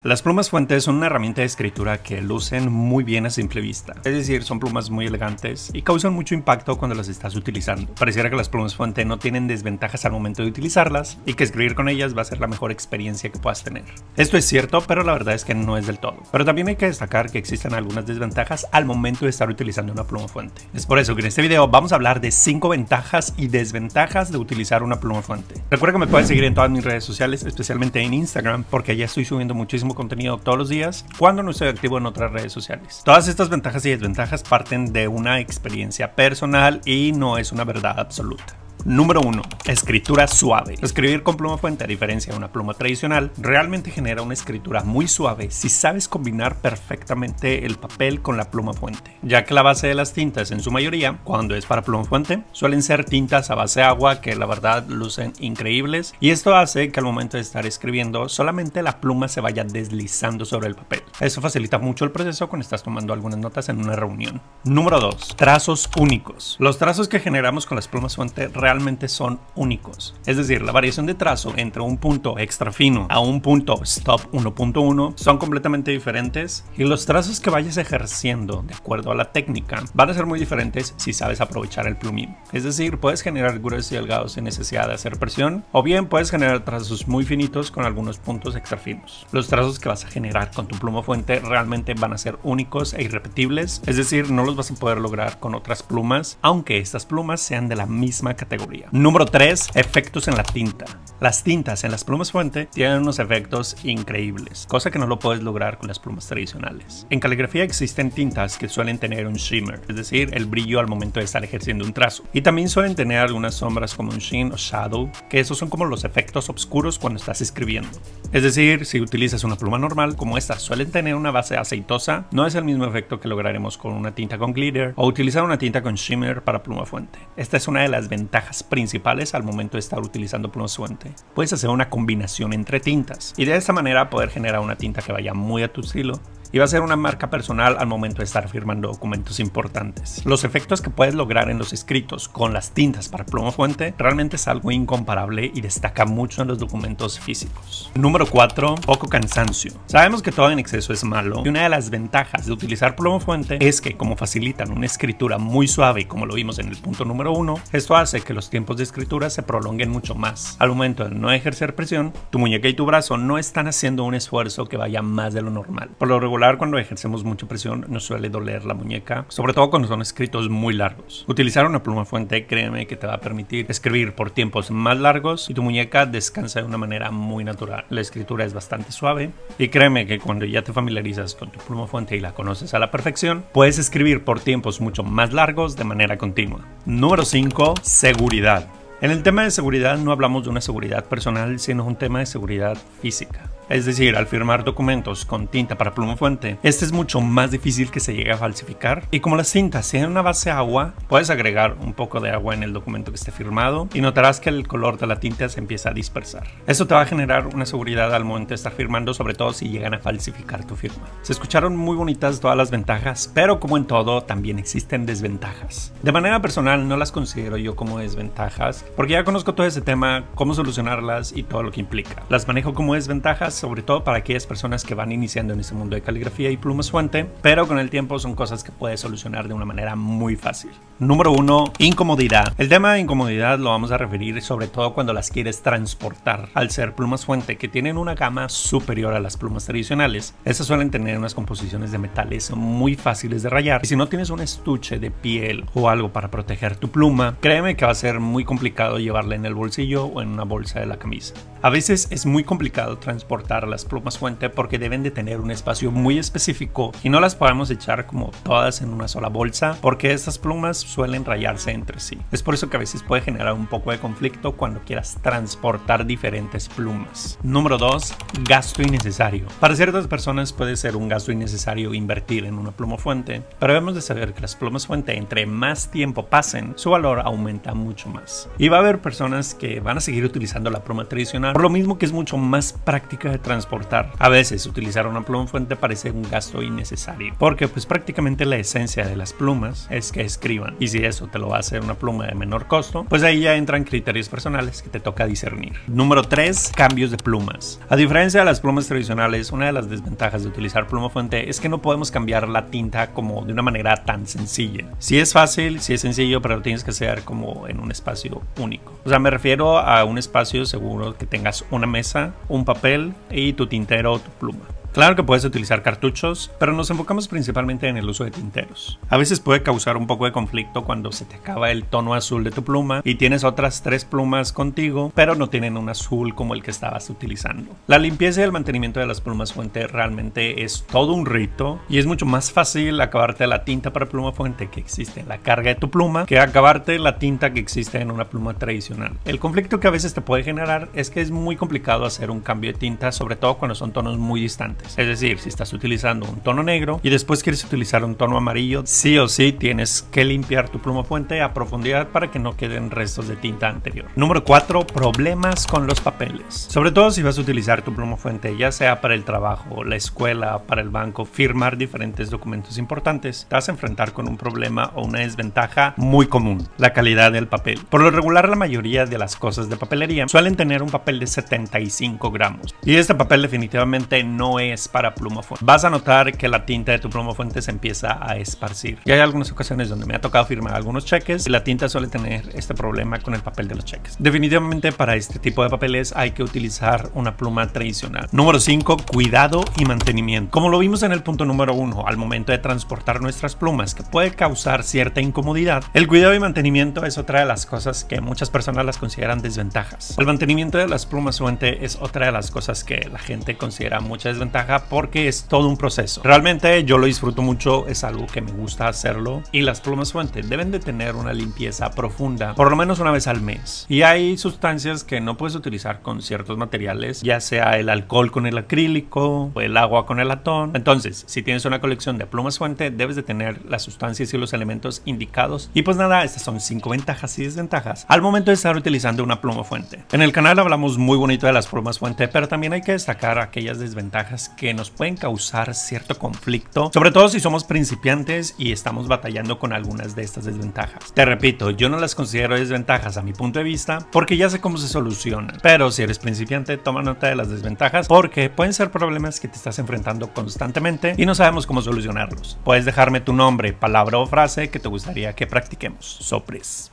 Las plumas fuentes son una herramienta de escritura que lucen muy bien a simple vista, es decir, son plumas muy elegantes y causan mucho impacto cuando las estás utilizando. Pareciera que las plumas fuente no tienen desventajas al momento de utilizarlas y que escribir con ellas va a ser la mejor experiencia que puedas tener. Esto es cierto, pero la verdad es que no es del todo. Pero también hay que destacar que existen algunas desventajas al momento de estar utilizando una pluma fuente. Es por eso que en este video vamos a hablar de 5 ventajas y desventajas de utilizar una pluma fuente. Recuerda que me puedes seguir en todas mis redes sociales, especialmente en Instagram, porque allá estoy subiendo muchísimo contenido todos los días cuando no estoy activo en otras redes sociales. Todas estas ventajas y desventajas parten de una experiencia personal y no es una verdad absoluta. Número 1. Escritura suave. Escribir con pluma fuente, a diferencia de una pluma tradicional, realmente genera una escritura muy suave si sabes combinar perfectamente el papel con la pluma fuente, ya que la base de las tintas en su mayoría, cuando es para pluma fuente, suelen ser tintas a base de agua que la verdad lucen increíbles, y esto hace que al momento de estar escribiendo solamente la pluma se vaya deslizando sobre el papel. Eso facilita mucho el proceso cuando estás tomando algunas notas en una reunión. Número 2. Trazos únicos. Los trazos que generamos con las plumas fuente realmente son únicos, es decir, la variación de trazo entre un punto extra fino a un punto stop 1.1 son completamente diferentes, y los trazos que vayas ejerciendo de acuerdo a la técnica van a ser muy diferentes si sabes aprovechar el plumín. Es decir, puedes generar gruesos y delgados sin necesidad de hacer presión, o bien puedes generar trazos muy finitos con algunos puntos extra finos. Los trazos que vas a generar con tu pluma fuente realmente van a ser únicos e irrepetibles, es decir, no los vas a poder lograr con otras plumas, aunque estas plumas sean de la misma categoría. Número 3. Efectos en la tinta. Las tintas en las plumas fuente tienen unos efectos increíbles, cosa que no lo puedes lograr con las plumas tradicionales. En caligrafía existen tintas que suelen tener un shimmer, es decir, el brillo al momento de estar ejerciendo un trazo. Y también suelen tener algunas sombras como un sheen o shadow, que esos son como los efectos oscuros cuando estás escribiendo. Es decir, si utilizas una pluma normal, como estas suelen tener una base aceitosa, no es el mismo efecto que lograremos con una tinta con glitter o utilizar una tinta con shimmer para pluma fuente. Esta es una de las ventajas principales al momento de estar utilizando plumas fuente. Puedes hacer una combinación entre tintas y de esta manera poder generar una tinta que vaya muy a tu estilo y va a ser una marca personal al momento de estar firmando documentos importantes. Los efectos que puedes lograr en los escritos con las tintas para pluma fuente realmente es algo incomparable y destaca mucho en los documentos físicos. Número 4. Poco cansancio. Sabemos que todo en exceso es malo, y una de las ventajas de utilizar pluma fuente es que, como facilitan una escritura muy suave, como lo vimos en el punto número 1, esto hace que los tiempos de escritura se prolonguen mucho más. Al momento de no ejercer presión, tu muñeca y tu brazo no están haciendo un esfuerzo que vaya más de lo normal. Por lo regular, cuando ejercemos mucha presión nos suele doler la muñeca, sobre todo cuando son escritos muy largos. Utilizar una pluma fuente, créeme que te va a permitir escribir por tiempos más largos y tu muñeca descansa de una manera muy natural. La escritura es bastante suave y créeme que cuando ya te familiarizas con tu pluma fuente y la conoces a la perfección, puedes escribir por tiempos mucho más largos de manera continua. Número 5. Seguridad. En el tema de seguridad no hablamos de una seguridad personal, sino un tema de seguridad física. Es decir, al firmar documentos con tinta para pluma fuente, este es mucho más difícil que se llegue a falsificar, y como las tintas tienen una base de agua, puedes agregar un poco de agua en el documento que esté firmado y notarás que el color de la tinta se empieza a dispersar. Eso te va a generar una seguridad al momento de estar firmando, sobre todo si llegan a falsificar tu firma. Se escucharon muy bonitas todas las ventajas, pero como en todo, también existen desventajas. De manera personal no las considero yo como desventajas, porque ya conozco todo ese tema, cómo solucionarlas y todo lo que implica. Las manejo como desventajas, sobre todo para aquellas personas que van iniciando en este mundo de caligrafía y plumas fuente, pero con el tiempo son cosas que puedes solucionar de una manera muy fácil. Número 1. Incomodidad. El tema de incomodidad lo vamos a referir sobre todo cuando las quieres transportar. Al ser plumas fuente que tienen una gama superior a las plumas tradicionales, estas suelen tener unas composiciones de metales muy fáciles de rayar, y si no tienes un estuche de piel o algo para proteger tu pluma, créeme que va a ser muy complicado llevarla en el bolsillo o en una bolsa de la camisa. A veces es muy complicado transportar las plumas fuente porque deben de tener un espacio muy específico y no las podemos echar como todas en una sola bolsa, porque estas plumas suelen rayarse entre sí. Es por eso que a veces puede generar un poco de conflicto cuando quieras transportar diferentes plumas. Número 2. Gasto innecesario. Para ciertas personas puede ser un gasto innecesario invertir en una pluma fuente, pero debemos de saber que las plumas fuente, entre más tiempo pasen, su valor aumenta mucho más. Y va a haber personas que van a seguir utilizando la pluma tradicional por lo mismo que es mucho más práctica de de transportar. A veces utilizar una pluma fuente parece un gasto innecesario, porque pues prácticamente la esencia de las plumas es que escriban, y si eso te lo va a hacer una pluma de menor costo, pues ahí ya entran criterios personales que te toca discernir. Número 3. Cambios de plumas. A diferencia de las plumas tradicionales, una de las desventajas de utilizar pluma fuente es que no podemos cambiar la tinta como de una manera tan sencilla. Si es fácil, si es sencillo, pero lo tienes que hacer como en un espacio único. O sea, me refiero a un espacio seguro que tengas una mesa, un papel y tu tintero o tu pluma. Claro que puedes utilizar cartuchos, pero nos enfocamos principalmente en el uso de tinteros. A veces puede causar un poco de conflicto cuando se te acaba el tono azul de tu pluma y tienes otras 3 plumas contigo, pero no tienen un azul como el que estabas utilizando. La limpieza y el mantenimiento de las plumas fuente realmente es todo un rito, y es mucho más fácil acabarte la tinta para pluma fuente que existe en la carga de tu pluma que acabarte la tinta que existe en una pluma tradicional. El conflicto que a veces te puede generar es que es muy complicado hacer un cambio de tinta, sobre todo cuando son tonos muy distantes. Es decir, si estás utilizando un tono negro y después quieres utilizar un tono amarillo, sí o sí tienes que limpiar tu pluma fuente a profundidad para que no queden restos de tinta anterior. Número 4. Problemas con los papeles. Sobre todo si vas a utilizar tu pluma fuente, ya sea para el trabajo, la escuela, para el banco, firmar diferentes documentos importantes, te vas a enfrentar con un problema o una desventaja muy común: la calidad del papel. Por lo regular, la mayoría de las cosas de papelería suelen tener un papel de 75 gramos, y este papel definitivamente no es para pluma fuente. Vas a notar que la tinta de tu pluma fuente se empieza a esparcir, y hay algunas ocasiones donde me ha tocado firmar algunos cheques y la tinta suele tener este problema con el papel de los cheques. Definitivamente para este tipo de papeles hay que utilizar una pluma tradicional. Número 5. Cuidado y mantenimiento. Como lo vimos en el punto número 1, al momento de transportar nuestras plumas, que puede causar cierta incomodidad, el cuidado y mantenimiento es otra de las cosas que muchas personas las consideran desventajas. El mantenimiento de las plumas fuente es otra de las cosas que la gente considera mucha desventaja, porque es todo un proceso. Realmente yo lo disfruto mucho, es algo que me gusta hacerlo, y las plumas fuente deben de tener una limpieza profunda por lo menos una vez al mes. Y hay sustancias que no puedes utilizar con ciertos materiales, ya sea el alcohol con el acrílico o el agua con el latón. Entonces, si tienes una colección de plumas fuente, debes de tener las sustancias y los elementos indicados. Y pues nada, estas son 5 ventajas y desventajas al momento de estar utilizando una pluma fuente. En el canal hablamos muy bonito de las plumas fuente, pero también hay que destacar aquellas desventajas que nos pueden causar cierto conflicto, sobre todo si somos principiantes y estamos batallando con algunas de estas desventajas. Te repito, yo no las considero desventajas a mi punto de vista, porque ya sé cómo se solucionan, pero si eres principiante, toma nota de las desventajas, porque pueden ser problemas que te estás enfrentando constantemente y no sabemos cómo solucionarlos. Puedes dejarme tu nombre, palabra o frase que te gustaría que practiquemos. Sopres.